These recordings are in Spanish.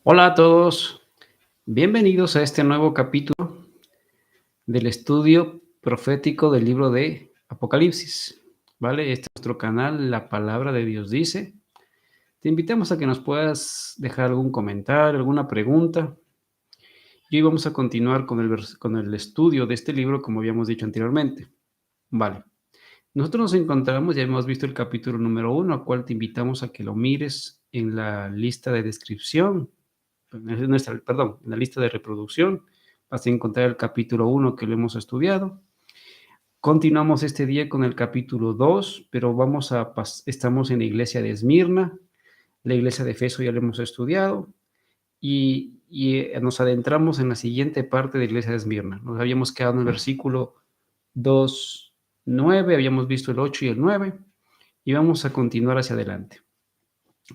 Hola a todos, bienvenidos a este nuevo capítulo del estudio profético del libro de Apocalipsis, ¿vale? Este es nuestro canal, La Palabra de Dios dice. Te invitamos a que nos puedas dejar algún comentario, alguna pregunta. Y hoy vamos a continuar con el estudio de este libro, como habíamos dicho anteriormente. Vale, nosotros nos encontramos, ya hemos visto el capítulo número 1, al cual te invitamos a que lo mires en la lista de descripción. En la lista de reproducción vas a encontrar el capítulo 1 que lo hemos estudiado. Continuamos este día con el capítulo 2, pero estamos en la iglesia de Esmirna, la iglesia de Efeso ya lo hemos estudiado, y nos adentramos en la siguiente parte de la iglesia de Esmirna. Nos habíamos quedado en el versículo 2:9, habíamos visto el 8 y el 9, y vamos a continuar hacia adelante,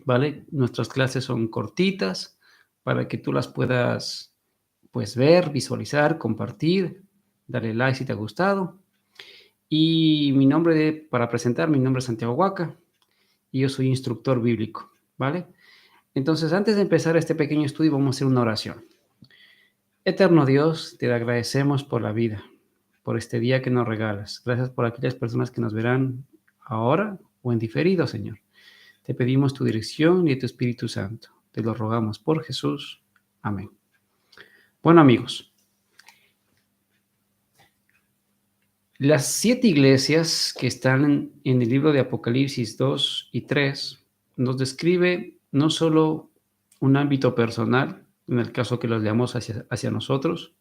¿vale? Nuestras clases son cortitas para que tú las puedas pues ver, visualizar, compartir, darle like si te ha gustado. Y para presentar, mi nombre es Santiago Huaca y yo soy instructor bíblico, ¿vale? Entonces, antes de empezar este pequeño estudio, vamos a hacer una oración. Eterno Dios, te agradecemos por la vida, por este día que nos regalas. Gracias por aquellas personas que nos verán ahora o en diferido, Señor. Te pedimos tu dirección y tu Espíritu Santo. Te lo rogamos por Jesús. Amén. Bueno, amigos, las 7 iglesias que están en el libro de Apocalipsis 2 y 3 nos describe no solo un ámbito personal, en el caso que los leamos hacia nosotros,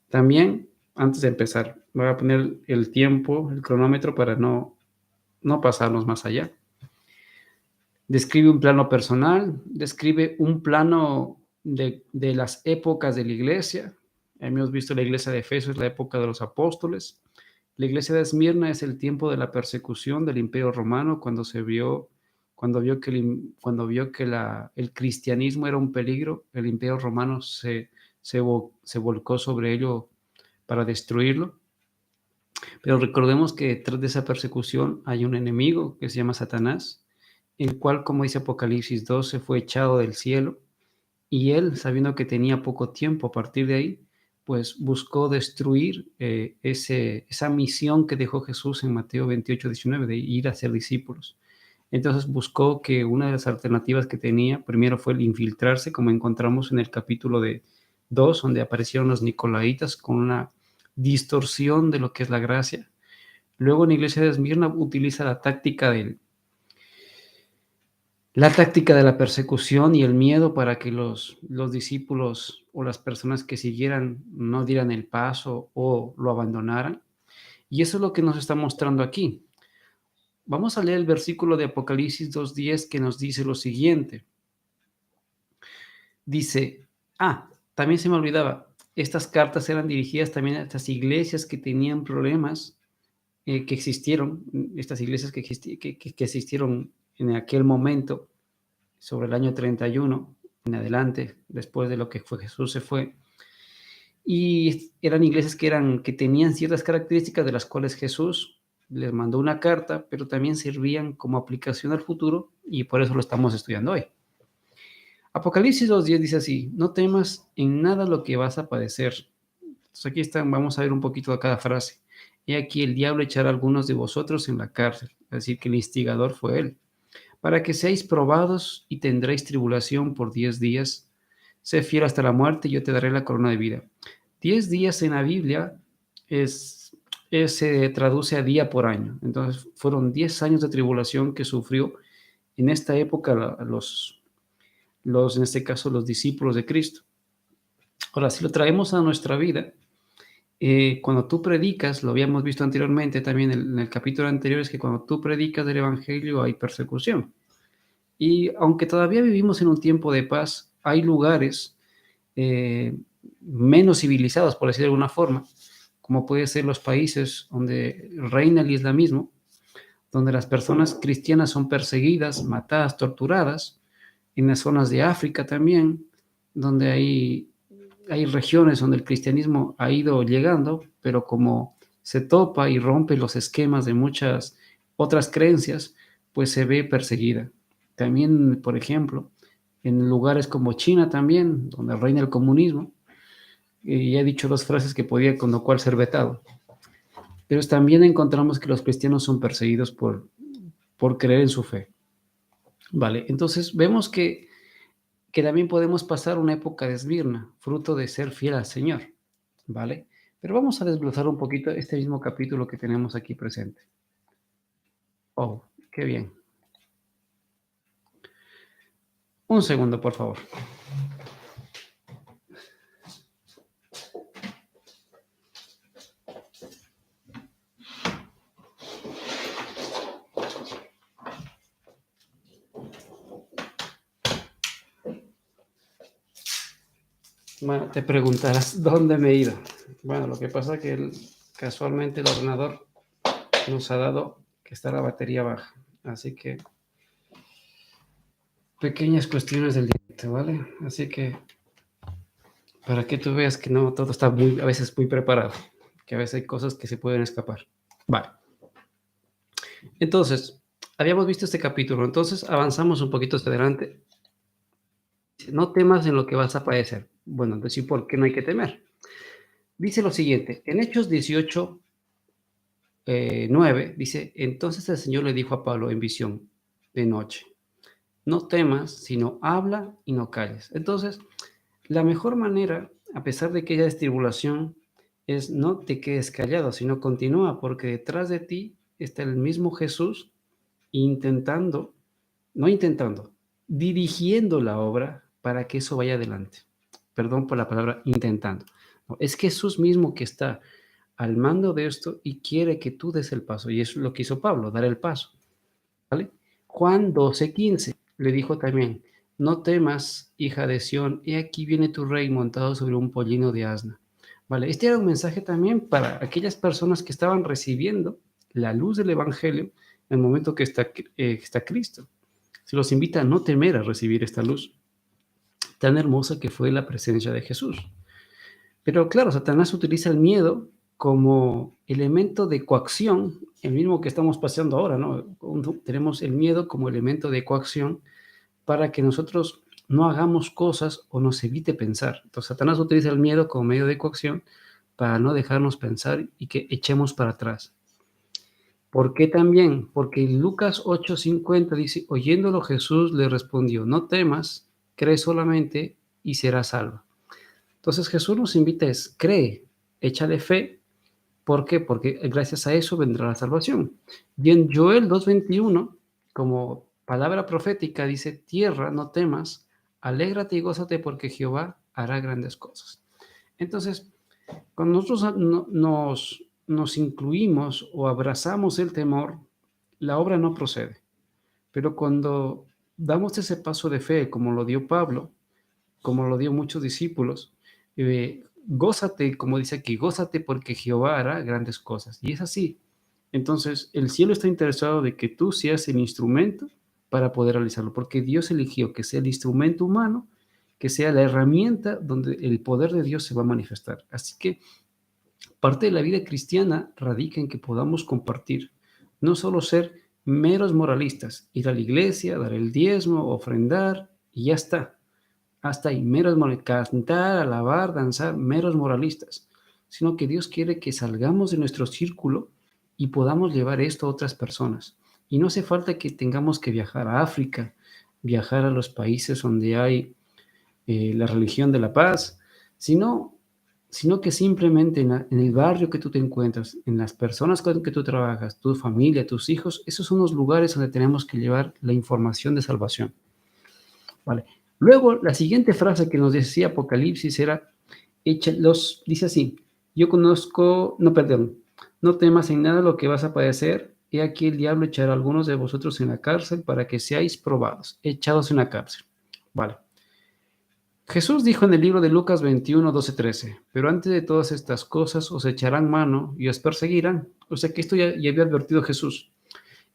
también, antes de empezar, voy a poner el tiempo, el cronómetro para no pasarnos más allá. Describe un plano personal, describe un plano de las épocas de la iglesia. Hemos visto la iglesia de Efeso, es la época de los apóstoles. La iglesia de Esmirna es el tiempo de la persecución del Imperio Romano, cuando vio que el cristianismo era un peligro, el Imperio Romano se volcó sobre ello para destruirlo. Pero recordemos que detrás de esa persecución hay un enemigo que se llama Satanás, el cual, como dice Apocalipsis 12, fue echado del cielo, y él, sabiendo que tenía poco tiempo a partir de ahí, pues buscó destruir esa misión que dejó Jesús en Mateo 28:19, de ir a ser discípulos. Entonces buscó que una de las alternativas que tenía, primero fue el infiltrarse, como encontramos en el capítulo 2, donde aparecieron los nicolaitas con una distorsión de lo que es la gracia. Luego en la iglesia de Esmirna utiliza la táctica de la persecución y el miedo para que los discípulos o las personas que siguieran no dieran el paso o lo abandonaran. Y eso es lo que nos está mostrando aquí. Vamos a leer el versículo de Apocalipsis 2:10 que nos dice lo siguiente. Dice, también se me olvidaba, estas cartas eran dirigidas también a estas iglesias que tenían problemas, que existieron, estas iglesias que existieron en aquel momento, sobre el año 31 en adelante, después de lo que fue Jesús se fue, y eran iglesias que tenían ciertas características de las cuales Jesús les mandó una carta, pero también servían como aplicación al futuro, y por eso lo estamos estudiando hoy. Apocalipsis 2:10 dice así: no temas en nada lo que vas a padecer. Entonces aquí vamos a ver un poquito de cada frase. He aquí el diablo echará a algunos de vosotros en la cárcel, es decir, que el instigador fue él, para que seáis probados y tendréis tribulación por 10 días. Sé fiel hasta la muerte y yo te daré la corona de vida. 10 días en la Biblia se traduce a día por año. Entonces fueron 10 años de tribulación que sufrió en esta época en este caso, los discípulos de Cristo. Ahora, si lo traemos a nuestra vida, cuando tú predicas, lo habíamos visto anteriormente también en el capítulo anterior, es que cuando tú predicas del Evangelio hay persecución. Y aunque todavía vivimos en un tiempo de paz, hay lugares menos civilizados, por decir de alguna forma, como puede ser los países donde reina el islamismo, donde las personas cristianas son perseguidas, matadas, torturadas, en las zonas de África también, donde hay regiones donde el cristianismo ha ido llegando, pero como se topa y rompe los esquemas de muchas otras creencias, pues se ve perseguida. También, por ejemplo, en lugares como China también, donde reina el comunismo, y ha dicho dos frases que podía con lo cual ser vetado. Pero también encontramos que los cristianos son perseguidos por creer en su fe. Vale, entonces vemos que también podemos pasar una época de esmirna, fruto de ser fiel al Señor, ¿vale? Pero vamos a desglosar un poquito este mismo capítulo que tenemos aquí presente. Oh, qué bien. Un segundo, por favor. Bueno, te preguntarás dónde me he ido. Bueno, lo que pasa es que casualmente el ordenador nos ha dado que está la batería baja. Así que pequeñas cuestiones del directo, ¿vale? Así que para que tú veas que no todo está a veces muy preparado, que a veces hay cosas que se pueden escapar. Vale. Entonces, habíamos visto este capítulo, entonces avanzamos un poquito hacia adelante. No temas en lo que vas a padecer. Bueno, decir por qué no hay que temer. Dice lo siguiente, en Hechos 18, 9, dice, entonces el Señor le dijo a Pablo en visión de noche, no temas, sino habla y no calles. Entonces, la mejor manera, a pesar de que haya tribulación, es no te quedes callado, sino continúa, porque detrás de ti está el mismo Jesús intentando, no intentando, dirigiendo la obra para que eso vaya adelante. Perdón por la palabra intentando. No, es Jesús mismo que está al mando de esto y quiere que tú des el paso. Y eso es lo que hizo Pablo, dar el paso. ¿Vale? Juan 12:15 le dijo también, no temas, hija de Sión, he aquí viene tu rey montado sobre un pollino de asna. Vale, este era un mensaje también para aquellas personas que estaban recibiendo la luz del Evangelio en el momento que está Cristo. Se los invita a no temer a recibir esta luz tan hermosa que fue la presencia de Jesús. Pero claro, Satanás utiliza el miedo como elemento de coacción, el mismo que estamos pasando ahora, ¿no? Tenemos el miedo como elemento de coacción para que nosotros no hagamos cosas o nos evite pensar. Entonces, Satanás utiliza el miedo como medio de coacción para no dejarnos pensar y que echemos para atrás. ¿Por qué también? Porque en Lucas 8:50 dice, oyéndolo Jesús le respondió, no temas, cree solamente y serás salvo. Entonces Jesús nos invita es, cree, échale fe. ¿Por qué? Porque gracias a eso vendrá la salvación. Y en Joel 2:21, como palabra profética, dice, tierra, no temas, alégrate y gózate porque Jehová hará grandes cosas. Entonces, cuando nosotros nos incluimos o abrazamos el temor, la obra no procede. Pero cuando damos ese paso de fe, como lo dio Pablo, como lo dio muchos discípulos, gózate, como dice aquí, gózate porque Jehová hará grandes cosas. Y es así. Entonces, el cielo está interesado de que tú seas el instrumento para poder realizarlo, porque Dios eligió que sea el instrumento humano, que sea la herramienta donde el poder de Dios se va a manifestar. Así que parte de la vida cristiana radica en que podamos compartir, no solo ser meros moralistas, ir a la iglesia, dar el diezmo, ofrendar y ya está. Hasta ahí, meros moralistas, cantar, alabar, danzar, meros moralistas, sino que Dios quiere que salgamos de nuestro círculo y podamos llevar esto a otras personas. Y no hace falta que tengamos que viajar a África, viajar a los países donde hay la religión de la paz, sino, sino que simplemente en el barrio que tú te encuentras, en las personas con que tú trabajas, tu familia, tus hijos, esos son los lugares donde tenemos que llevar la información de salvación. ¿Vale? Luego, la siguiente frase que nos decía Apocalipsis era, dice así, yo conozco, no, perdón, no temas en nada lo que vas a padecer, he aquí el diablo echará a algunos de vosotros en la cárcel para que seáis probados, echados en la cárcel. Vale. Jesús dijo en el libro de Lucas 21, 12, 13, pero antes de todas estas cosas os echarán mano y os perseguirán. O sea que esto ya había advertido Jesús.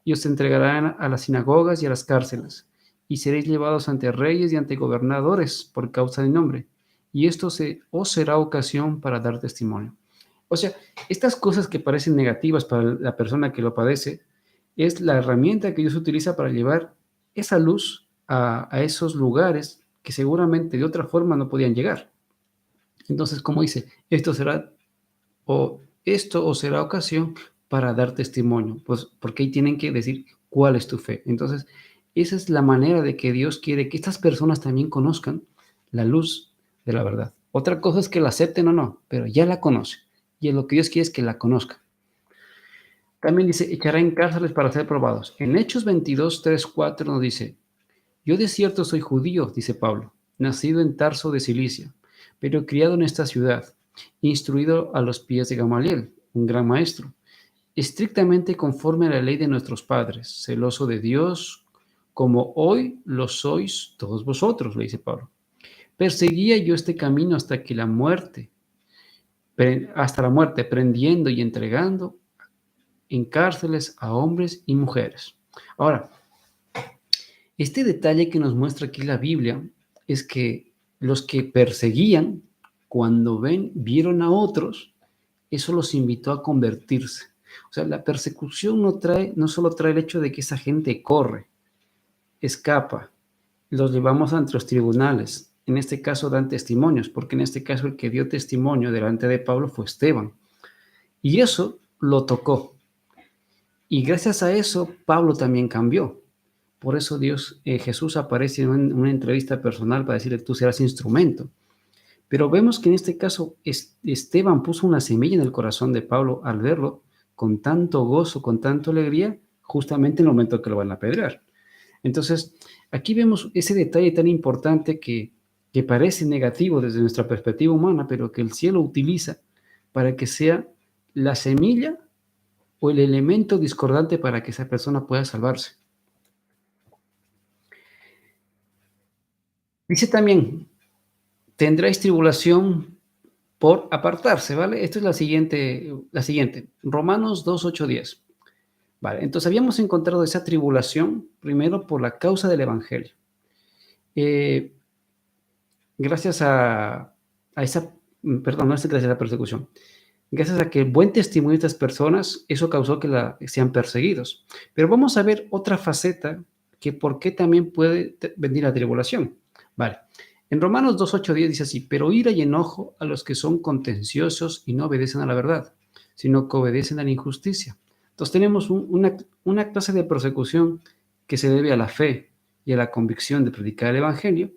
Y os entregarán a las sinagogas y a las cárceles, y seréis llevados ante reyes y ante gobernadores por causa del nombre, y esto os será ocasión para dar testimonio. O sea, estas cosas que parecen negativas para la persona que lo padece, es la herramienta que Dios utiliza para llevar esa luz a esos lugares que seguramente de otra forma no podían llegar. Entonces, como dice, esto os será ocasión para dar testimonio, pues porque ahí tienen que decir cuál es tu fe. Entonces, esa es la manera de que Dios quiere que estas personas también conozcan la luz de la verdad. Otra cosa es que la acepten o no, pero ya la conocen. Y lo que Dios quiere es que la conozcan. También dice, echará en cárceles para ser probados. En Hechos 22, 3, 4 nos dice, yo de cierto soy judío, dice Pablo, nacido en Tarso de Cilicia, pero criado en esta ciudad, instruido a los pies de Gamaliel, un gran maestro, estrictamente conforme a la ley de nuestros padres, celoso de Dios, como hoy lo sois todos vosotros, le dice Pablo. Perseguía yo este camino hasta la muerte, prendiendo y entregando en cárceles a hombres y mujeres. Ahora, este detalle que nos muestra aquí la Biblia es que los que perseguían, cuando vieron a otros, eso los invitó a convertirse. O sea, la persecución no solo trae el hecho de que esa gente corre, escapa, los llevamos ante los tribunales. En este caso dan testimonios, porque en este caso el que dio testimonio delante de Pablo fue Esteban. Y eso lo tocó. Y gracias a eso, Pablo también cambió. Por eso Jesús aparece en una entrevista personal para decirle, tú serás instrumento. Pero vemos que en este caso Esteban puso una semilla en el corazón de Pablo al verlo con tanto gozo, con tanta alegría, justamente en el momento que lo van a apedrear. Entonces, aquí vemos ese detalle tan importante que parece negativo desde nuestra perspectiva humana, pero que el cielo utiliza para que sea la semilla o el elemento discordante para que esa persona pueda salvarse. Dice también, tendréis tribulación por apartarse, ¿vale? Esto es la siguiente. Romanos 2, 8, 10. Vale, entonces habíamos encontrado esa tribulación primero por la causa del Evangelio. Gracias a esa, perdón, no es gracias a la persecución. Gracias a que el buen testimonio de estas personas, eso causó que sean perseguidos. Pero vamos a ver otra faceta que por qué también puede venir la tribulación. Vale. En Romanos 2, 8, 10 dice así, pero ira y enojo a los que son contenciosos y no obedecen a la verdad, sino que obedecen a la injusticia. Entonces tenemos una clase de persecución que se debe a la fe y a la convicción de predicar el Evangelio,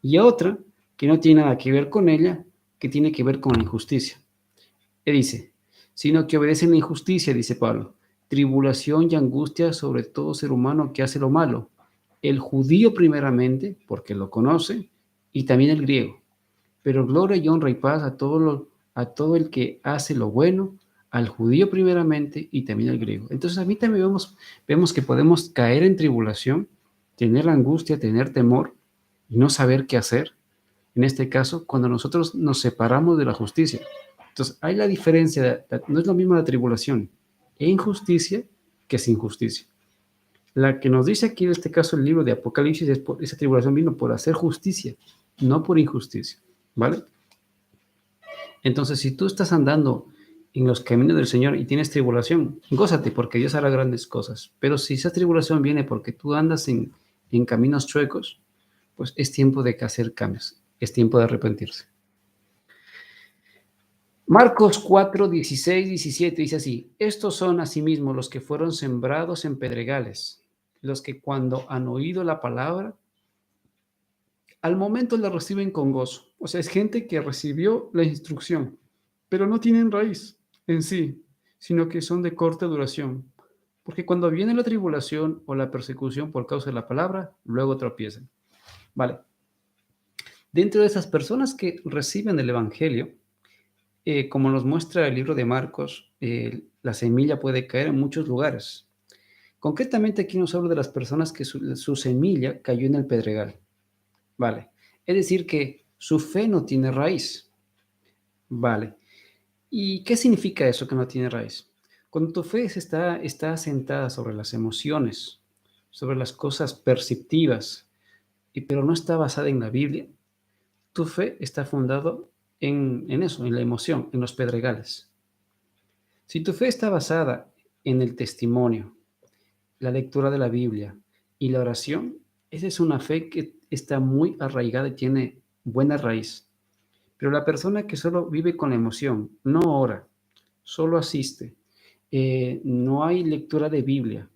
y a otra que no tiene nada que ver con ella, que tiene que ver con la injusticia. ¿Qué dice? Sino que obedecen la injusticia, dice Pablo, tribulación y angustia sobre todo ser humano que hace lo malo, el judío primeramente, porque lo conoce, y también el griego. Pero gloria y honra y paz a todo el que hace lo bueno, al judío primeramente y también al griego. Entonces a mí también vemos que podemos caer en tribulación, tener angustia, tener temor y no saber qué hacer. En este caso, cuando nosotros nos separamos de la justicia. Entonces, hay la diferencia, no es lo mismo la tribulación e injusticia que sin justicia. La que nos dice aquí en este caso el libro de Apocalipsis es esa tribulación vino por hacer justicia, no por injusticia, ¿vale? Entonces, si tú estás andando en los caminos del Señor y tienes tribulación, gózate porque Dios hará grandes cosas. Pero si esa tribulación viene porque tú andas en caminos chuecos, pues es tiempo de hacer cambios, es tiempo de arrepentirse. Marcos 4, 16, 17 dice así, estos son asimismo los que fueron sembrados en pedregales, los que cuando han oído la palabra, al momento la reciben con gozo. O sea, es gente que recibió la instrucción, pero no tienen raíz en sí, sino que son de corta duración. Porque cuando viene la tribulación o la persecución por causa de la palabra, luego tropiezan. Vale. Dentro de esas personas que reciben el Evangelio, como nos muestra el libro de Marcos, la semilla puede caer en muchos lugares. Concretamente aquí nos habla de las personas que su semilla cayó en el pedregal. Vale. Es decir, que su fe no tiene raíz. Vale. ¿Y qué significa eso que no tiene raíz? Cuando tu fe está asentada sobre las emociones, sobre las cosas perceptivas, pero no está basada en la Biblia, tu fe está fundada en eso, en la emoción, en los pedregales. Si tu fe está basada en el testimonio, la lectura de la Biblia y la oración, Esa es una fe que está muy arraigada y tiene buena raíz. Pero la persona que solo vive con la emoción, no ora, solo asiste, no hay lectura de Biblia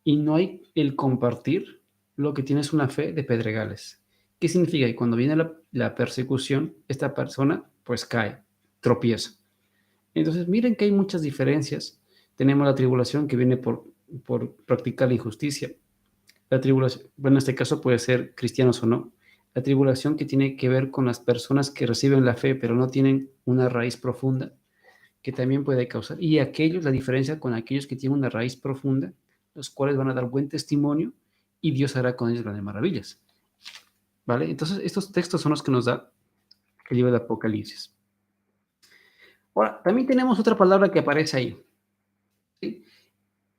y no hay el compartir, lo que tiene es una fe de pedregales. ¿Qué significa? Que cuando viene la persecución, esta persona pues cae, tropieza. Entonces, miren que hay muchas diferencias. Tenemos la tribulación que viene por practicar la injusticia. La tribulación, bueno, en este caso puede ser cristianos o no. La tribulación que tiene que ver con las personas que reciben la fe, pero no tienen una raíz profunda, que también puede causar. Y aquellos, la diferencia con aquellos que tienen una raíz profunda, los cuales van a dar buen testimonio y Dios hará con ellos grandes maravillas. ¿Vale? Entonces, estos textos son los que nos da el libro de Apocalipsis. Ahora, también tenemos otra palabra que aparece ahí. ¿Sí?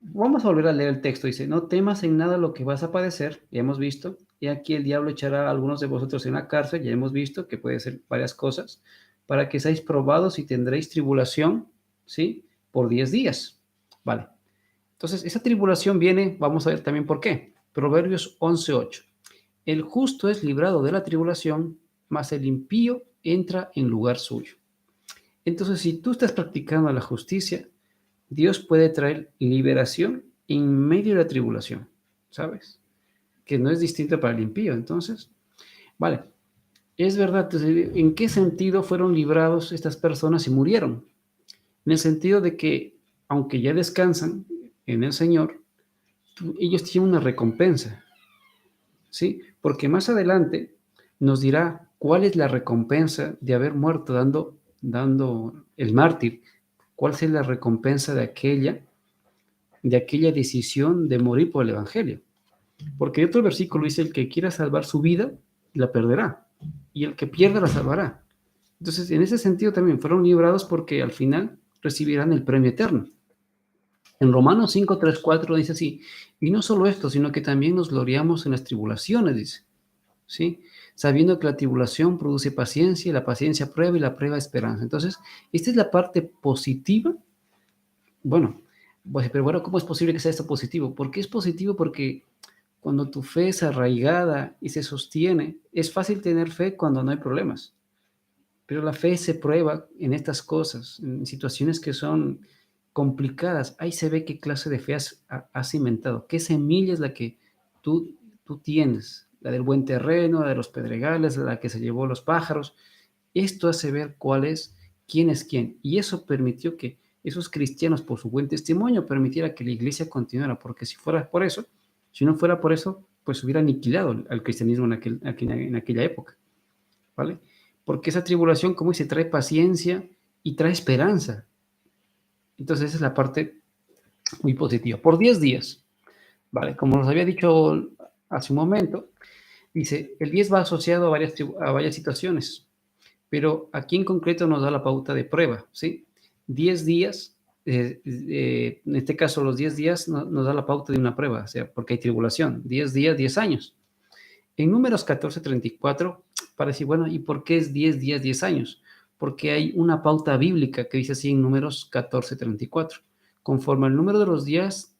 Vamos a volver a leer el texto. Dice, no temas en nada lo que vas a padecer, ya hemos visto. Y aquí el diablo echará a algunos de vosotros en la cárcel, ya hemos visto que puede ser varias cosas, para que seáis probados y tendréis tribulación, ¿sí? Por 10 días. Vale. Entonces, esa tribulación viene, vamos a ver también por qué. Proverbios 11:8. El justo es librado de la tribulación, mas el impío entra en lugar suyo. Entonces, si tú estás practicando la justicia, Dios puede traer liberación en medio de la tribulación, ¿sabes? Que no es distinto para el impío. Entonces, vale, es verdad. Entonces, ¿en qué sentido fueron librados estas personas y murieron? En el sentido de que, aunque ya descansan en el Señor, ellos tienen una recompensa, ¿sí? Porque más adelante nos dirá cuál es la recompensa de haber muerto dando el mártir, cuál es la recompensa de aquella decisión de morir por el Evangelio. Porque otro versículo dice, el que quiera salvar su vida, la perderá, y el que pierda la salvará. Entonces, en ese sentido también fueron librados porque al final recibirán el premio eterno. En Romanos 5, 3, 4 dice así, y no solo esto, sino que también nos gloriamos en las tribulaciones, dice, ¿sí? Sabiendo que la tribulación produce paciencia, y la paciencia prueba, y la prueba esperanza. Entonces, esta es la parte positiva. Bueno, pues, pero bueno, ¿cómo es posible que sea esto positivo? ¿Por qué es positivo? Porque cuando tu fe es arraigada y se sostiene, es fácil tener fe cuando no hay problemas. Pero la fe se prueba en estas cosas, en situaciones que son complicadas. Ahí se ve qué clase de fe has inventado, qué semilla es la que tú tienes, la del buen terreno, la de los pedregales, la que se llevó los pájaros. Esto hace ver quién es quién. Y eso permitió que esos cristianos, por su buen testimonio, permitiera que la iglesia continuara, porque si fuera por eso, si no fuera por eso, pues hubiera aniquilado al cristianismo en aquella época, ¿vale? Porque esa tribulación, como dice, trae paciencia y trae esperanza. Entonces esa es la parte muy positiva. Por 10 días, ¿vale? Como nos había dicho hace un momento, dice, el 10 va asociado a varias situaciones, pero aquí en concreto nos da la pauta de prueba, ¿sí? 10 días, en este caso los 10 días nos da la pauta de una prueba, o sea, porque hay tribulación, 10 días, 10 años. En Números 14:34 parece, bueno, ¿y por qué es 10 días, 10 años? Porque hay una pauta bíblica que dice así en Números 14:34. Conforme al número de los días,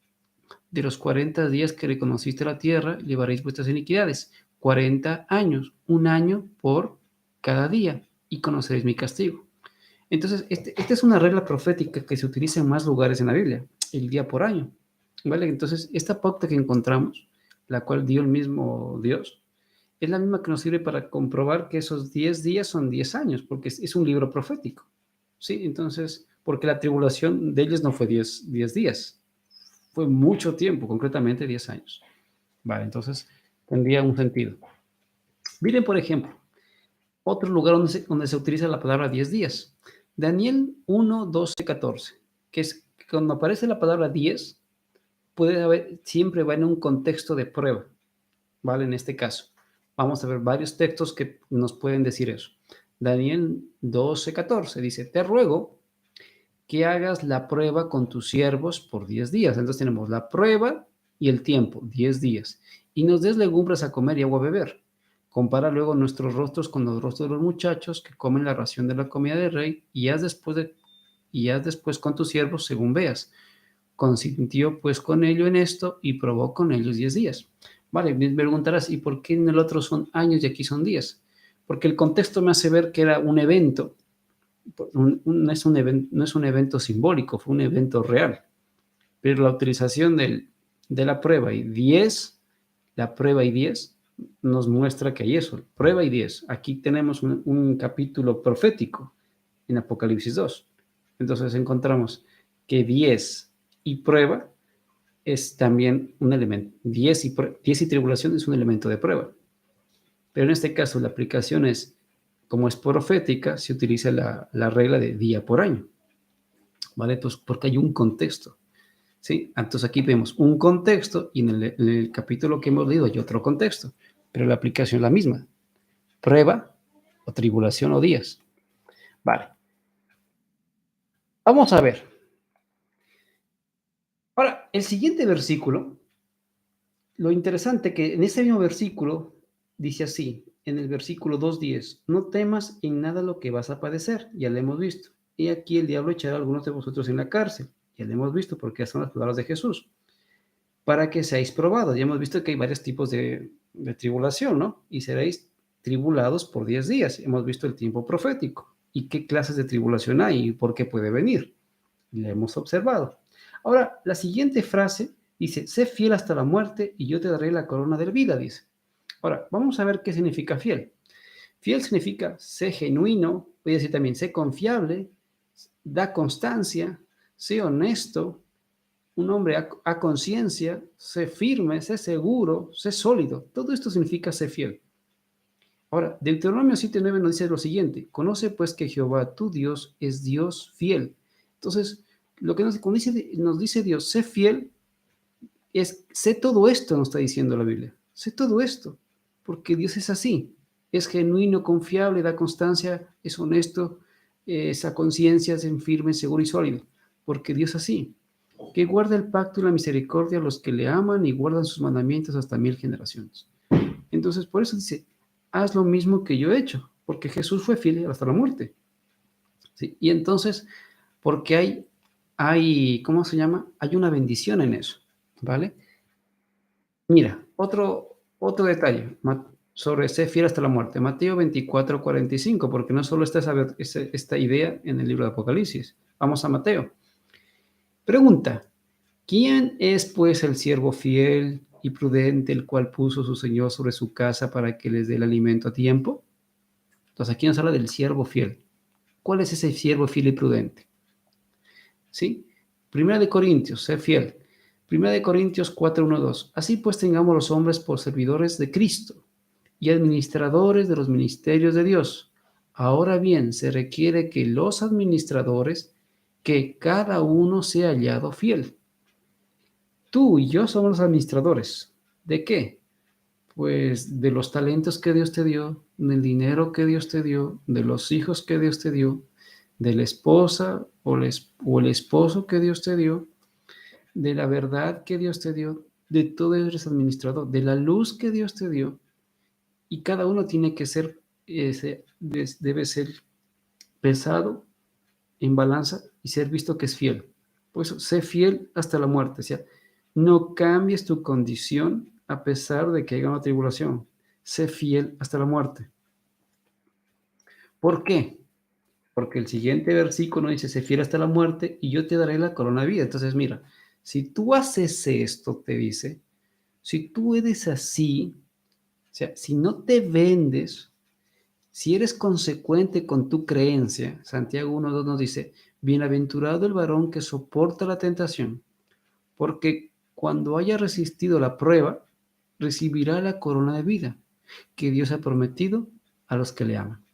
de los 40 días que reconociste la tierra, llevaréis vuestras iniquidades. 40 años, un año por cada día, y conoceréis mi castigo. Entonces, esta es una regla profética que se utiliza en más lugares en la Biblia, el día por año, ¿vale? Entonces, esta pauta que encontramos, la cual dio el mismo Dios, es la misma que nos sirve para comprobar que esos 10 días son 10 años, porque es un libro profético, ¿sí? Entonces, porque la tribulación de ellos no fue 10 días, fue mucho tiempo, concretamente 10 años. Vale, entonces tendría un sentido. Miren, por ejemplo, otro lugar donde se utiliza la palabra 10 días. Daniel 1, 12, 14, que es que cuando aparece la palabra 10, siempre va en un contexto de prueba, ¿vale? En este caso, vamos a ver varios textos que nos pueden decir eso. Daniel 12, 14 dice, te ruego que hagas la prueba con tus siervos por 10 días. Entonces tenemos la prueba y el tiempo, 10 días. Y nos des legumbres a comer y agua a beber. Compara luego nuestros rostros con los rostros de los muchachos que comen la ración de la comida del rey y haz después con tus siervos según veas. Consintió pues con ello en esto y probó con ellos 10 días. Vale, me preguntarás, ¿y por qué en el otro son años y aquí son días? Porque el contexto me hace ver que era un evento, no es un evento simbólico, fue un evento real. Pero la utilización de la prueba y 10, la prueba y 10 nos muestra que hay eso, prueba y 10. Aquí tenemos un capítulo profético en Apocalipsis 2. Entonces encontramos que 10 y prueba es también un elemento. 10 y tribulación es un elemento de prueba. Pero en este caso la aplicación es, como es profética, se utiliza la regla de día por año. ¿Vale? Pues porque hay un contexto. ¿Sí? Entonces aquí vemos un contexto y en el capítulo que hemos leído hay otro contexto, pero la aplicación es la misma. Prueba o tribulación o días. Vale. Vamos a ver. Ahora, el siguiente versículo, lo interesante que en ese mismo versículo dice así, en el versículo 2:10, no temas en nada lo que vas a padecer, ya lo hemos visto. Y aquí el diablo echará a algunos de vosotros en la cárcel, ya lo hemos visto porque son las palabras de Jesús. Para que seáis probados. Ya hemos visto que hay varios tipos de tribulación, ¿no? Y seréis tribulados por 10 días. Hemos visto el tiempo profético. ¿Y qué clases de tribulación hay y por qué puede venir? La hemos observado. Ahora, la siguiente frase dice, sé fiel hasta la muerte y yo te daré la corona de vida, dice. Ahora, vamos a ver qué significa fiel. Fiel significa sé genuino, voy a decir también sé confiable, da constancia, sé honesto, un hombre a conciencia, sé firme, sé seguro, sé sólido. Todo esto significa ser fiel. Ahora, Deuteronomio 7:9 nos dice lo siguiente, conoce pues que Jehová tu Dios es Dios fiel. Entonces, lo que nos dice Dios, sé fiel, es, sé todo esto, nos está diciendo la Biblia. Sé todo esto, porque Dios es así. Es genuino, confiable, da constancia, es honesto, es a conciencia, es firme, seguro y sólido, porque Dios es así. Que guarda el pacto y la misericordia a los que le aman y guardan sus mandamientos hasta 1000 generaciones. Entonces, por eso dice, haz lo mismo que yo he hecho, porque Jesús fue fiel hasta la muerte. ¿Sí? Y entonces, porque ¿cómo se llama? Hay una bendición en eso, ¿vale? Mira, otro detalle sobre ser fiel hasta la muerte. Mateo 24:45, porque no solo está esta idea en el libro de Apocalipsis. Vamos a Mateo. Pregunta, ¿quién es pues el siervo fiel y prudente, el cual puso su señor sobre su casa para que les dé el alimento a tiempo? Entonces aquí nos habla del siervo fiel. ¿Cuál es ese siervo fiel y prudente? ¿Sí? Primera de Corintios, ser fiel. Primera de Corintios 4:1-2. Así pues tengamos los hombres por servidores de Cristo y administradores de los ministerios de Dios. Ahora bien, se requiere que los administradores, que cada uno sea hallado fiel. Tú y yo somos los administradores. ¿De qué? Pues de los talentos que Dios te dio, del dinero que Dios te dio, de los hijos que Dios te dio, de la esposa o el esposo que Dios te dio, de la verdad que Dios te dio, de todo eres administrador, de la luz que Dios te dio. Y cada uno tiene que ser, debe ser pesado en balanza y ser visto que es fiel. Por eso, sé fiel hasta la muerte. O sea, no cambies tu condición a pesar de que haya una tribulación. Sé fiel hasta la muerte. ¿Por qué? Porque el siguiente versículo dice, sé fiel hasta la muerte y yo te daré la corona de vida. Entonces, mira, si tú haces esto, te dice, si tú eres así, o sea, si no te vendes, si eres consecuente con tu creencia, Santiago 1:2 nos dice, bienaventurado el varón que soporta la tentación, porque cuando haya resistido la prueba, recibirá la corona de vida que Dios ha prometido a los que le aman.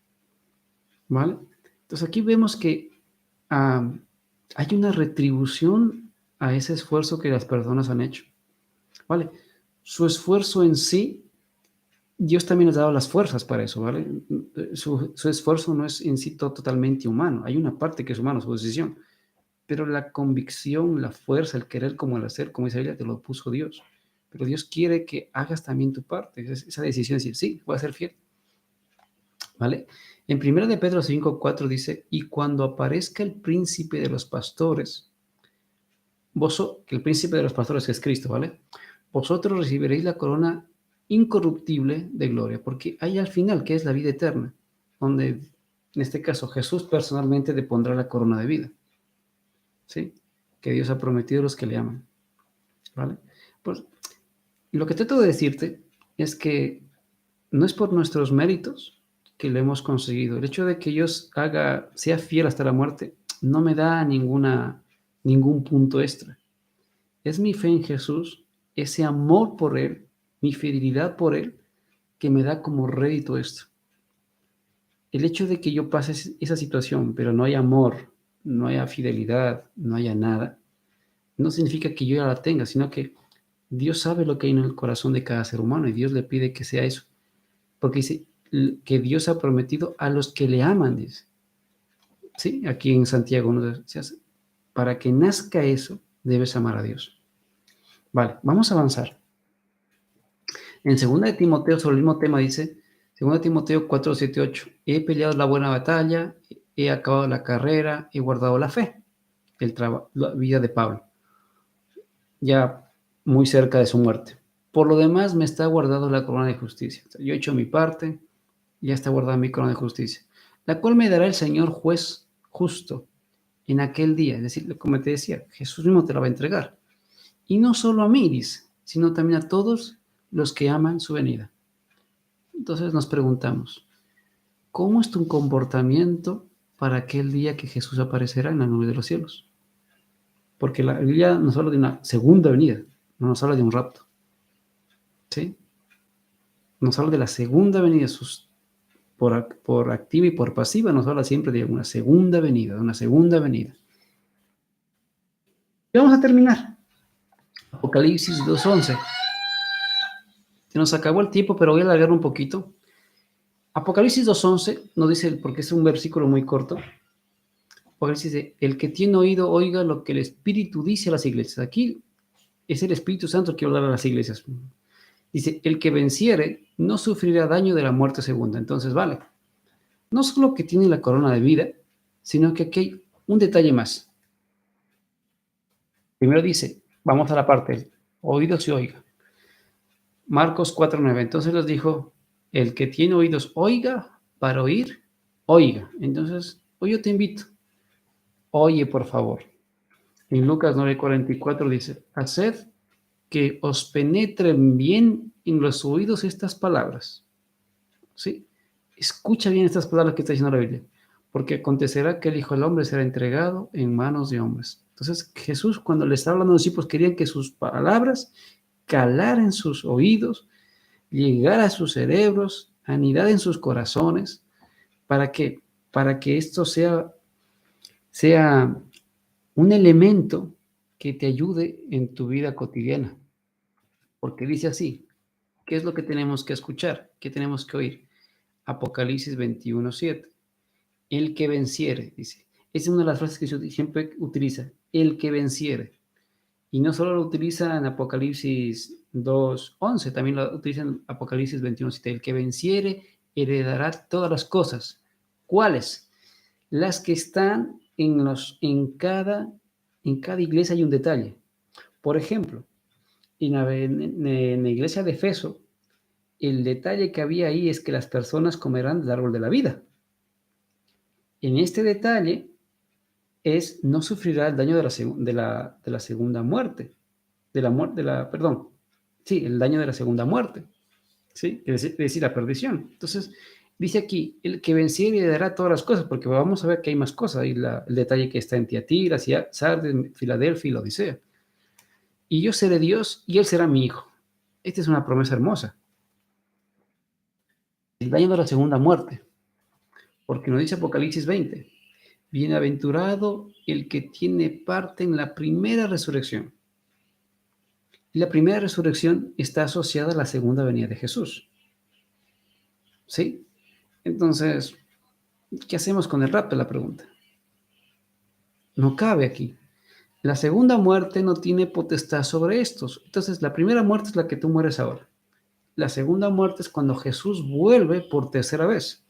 ¿Vale? Entonces aquí vemos que hay una retribución a ese esfuerzo que las personas han hecho. ¿Vale? Su esfuerzo en sí, Dios también les ha dado las fuerzas para eso, ¿vale? Su esfuerzo no es en sí totalmente humano. Hay una parte que es humana, su decisión. Pero la convicción, la fuerza, el querer como el hacer, como dice ella, te lo puso Dios. Pero Dios quiere que hagas también tu parte. Esa decisión es decir, sí, voy a ser fiel. ¿Vale? En 1 de Pedro 5:4 dice, y cuando aparezca el príncipe de los pastores, que el príncipe de los pastores es Cristo, ¿vale? vosotros recibiréis la corona incorruptible de gloria, porque hay al final, que es la vida eterna, donde en este caso Jesús personalmente te pondrá la corona de vida, ¿sí? Que Dios ha prometido a los que le aman, ¿vale? Pues lo que trato de decirte es que no es por nuestros méritos que lo hemos conseguido. El hecho de que yo sea fiel hasta la muerte no me da ningún punto extra. Es mi fe en Jesús, ese amor por Él, mi fidelidad por Él, que me da como rédito esto. El hecho de que yo pase esa situación, pero no haya amor, no haya fidelidad, no haya nada, no significa que yo ya la tenga, sino que Dios sabe lo que hay en el corazón de cada ser humano y Dios le pide que sea eso. Porque dice que Dios ha prometido a los que le aman, dice. Sí, aquí en Santiago nos dice, para que nazca eso, debes amar a Dios. Vale, vamos a avanzar. En 2 de Timoteo, sobre el mismo tema, dice, 2 de Timoteo 4, 7, 8, he peleado la buena batalla, he acabado la carrera, he guardado la fe, la vida de Pablo, ya muy cerca de su muerte. Por lo demás, me está guardado la corona de justicia. Yo he hecho mi parte, ya está guardada mi corona de justicia, la cual me dará el Señor juez justo en aquel día. Es decir, como te decía, Jesús mismo te la va a entregar. Y no solo a mí, dice, sino también a todos los que aman su venida. Entonces nos preguntamos, ¿cómo es tu comportamiento para aquel día que Jesús aparecerá en la nube de los cielos? Porque la Biblia nos habla de una segunda venida, no nos habla de un rapto. ¿Sí? Nos habla de la segunda venida de Jesús. Por activa y por pasiva nos habla siempre de una segunda venida, de una segunda venida. Y vamos a terminar. Apocalipsis 2:11. Se nos acabó el tiempo, pero voy a alargar un poquito. Apocalipsis 2:11 nos dice, porque es un versículo muy corto, Apocalipsis dice, el que tiene oído, oiga lo que el Espíritu dice a las iglesias. Aquí es el Espíritu Santo que habla a las iglesias. Dice, el que venciere no sufrirá daño de la muerte segunda. Entonces, vale, no solo que tiene la corona de vida, sino que aquí hay un detalle más. Primero dice, vamos a la parte, oídos y oiga. Marcos 4:9. Entonces les dijo, el que tiene oídos, oiga, para oír, oiga. Entonces, hoy yo te invito, oye por favor. En Lucas 9:44 dice, haced que os penetren bien en los oídos estas palabras. ¿Sí? Escucha bien estas palabras que está diciendo la Biblia, porque acontecerá que el Hijo del Hombre será entregado en manos de hombres. Entonces Jesús, cuando les estaba hablando a los discípulos, querían que sus palabras calaran en sus oídos, llegar a sus cerebros, anidar en sus corazones, ¿para qué? Para que esto sea un elemento que te ayude en tu vida cotidiana. Porque dice así, ¿qué es lo que tenemos que escuchar? ¿Qué tenemos que oír? Apocalipsis 21:7. El que venciere, dice. Esa es una de las frases que siempre utiliza, el que venciere. Y no solo lo utiliza en Apocalipsis 2:11, también lo utiliza en Apocalipsis 21:7. El que venciere heredará todas las cosas. ¿Cuáles? Las que están en cada iglesia hay un detalle. Por ejemplo, en la iglesia de Efeso, el detalle que había ahí es que las personas comerán del árbol de la vida. En este detalle no sufrirá el daño de la segunda muerte, el daño de la segunda muerte, ¿sí? Es decir, la perdición. Entonces, dice aquí, el que venciere dará todas las cosas, porque vamos a ver que hay más cosas, hay el detalle que está en Tiatira, Sardes, Filadelfia y la Odisea. Y yo seré Dios y él será mi hijo. Esta es una promesa hermosa. El daño de la segunda muerte, porque nos dice Apocalipsis 20, bienaventurado el que tiene parte en la primera resurrección. Y la primera resurrección está asociada a la segunda venida de Jesús. ¿Sí? Entonces, ¿qué hacemos con el rapto? La pregunta. No cabe aquí. La segunda muerte no tiene potestad sobre estos. Entonces, la primera muerte es la que tú mueres ahora. La segunda muerte es cuando Jesús vuelve por tercera vez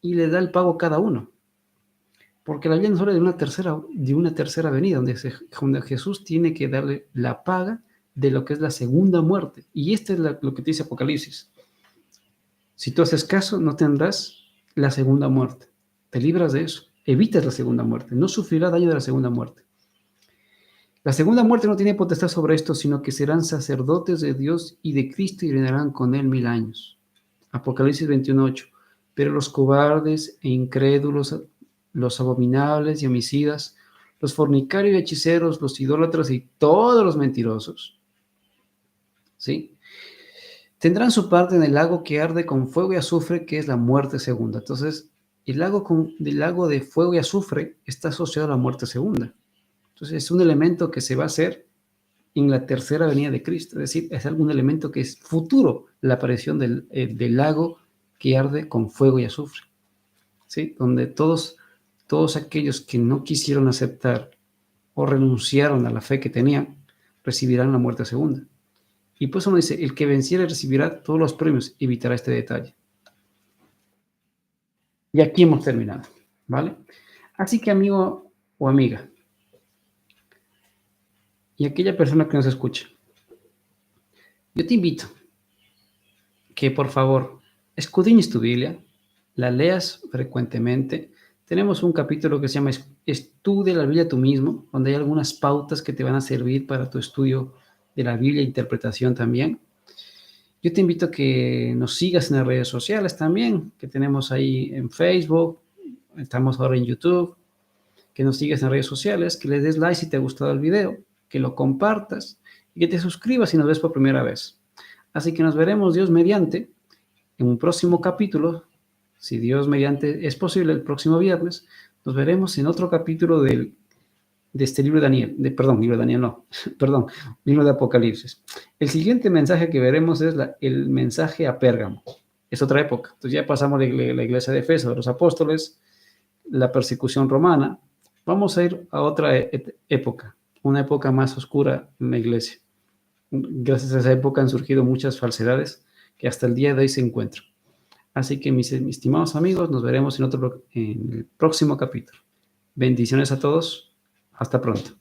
y le da el pago a cada uno. Porque la Biblia nos habla de una tercera venida, donde Jesús tiene que darle la paga de lo que es la segunda muerte. Y esto es lo que te dice Apocalipsis. Si tú haces caso, no tendrás la segunda muerte. Te libras de eso. Evitas la segunda muerte. No sufrirás daño de la segunda muerte. La segunda muerte no tiene potestad sobre esto, sino que serán sacerdotes de Dios y de Cristo y reinarán con él 1000 años. Apocalipsis 21:8. Pero los cobardes e incrédulos, los abominables y homicidas, los fornicarios y hechiceros, los idólatras y todos los mentirosos, ¿sí?, tendrán su parte en el lago que arde con fuego y azufre, que es la muerte segunda. Entonces, el lago de fuego y azufre está asociado a la muerte segunda. Entonces, es un elemento que se va a hacer en la tercera venida de Cristo. Es decir, es algún elemento que es futuro, la aparición del lago que arde con fuego y azufre, ¿sí? Donde todos aquellos que no quisieron aceptar o renunciaron a la fe que tenían, recibirán la muerte segunda. Y pues uno dice, el que venciere recibirá todos los premios, evitará este detalle. Y aquí hemos terminado, ¿vale? Así que, amigo o amiga, y aquella persona que nos escucha, yo te invito que por favor escudriñes tu Biblia, la leas frecuentemente. Tenemos un capítulo que se llama Estudia la Biblia tú mismo, donde hay algunas pautas que te van a servir para tu estudio de la Biblia e interpretación también. Yo te invito a que nos sigas en las redes sociales también, que tenemos ahí en Facebook, estamos ahora en YouTube, que nos sigas en redes sociales, que le des like si te ha gustado el video, que lo compartas y que te suscribas si nos ves por primera vez. Así que nos veremos, Dios mediante, en un próximo capítulo, si Dios mediante es posible, el próximo viernes, nos veremos en otro capítulo de este libro de Daniel, libro de Daniel no, perdón, libro de Apocalipsis. El siguiente mensaje que veremos es el mensaje a Pérgamo. Es otra época. Entonces ya pasamos de la iglesia de Efeso, de los apóstoles, la persecución romana. Vamos a ir a otra época, una época más oscura en la iglesia. Gracias a esa época han surgido muchas falsedades que hasta el día de hoy se encuentran. Así que mis estimados amigos, nos veremos en el próximo capítulo. Bendiciones a todos. Hasta pronto.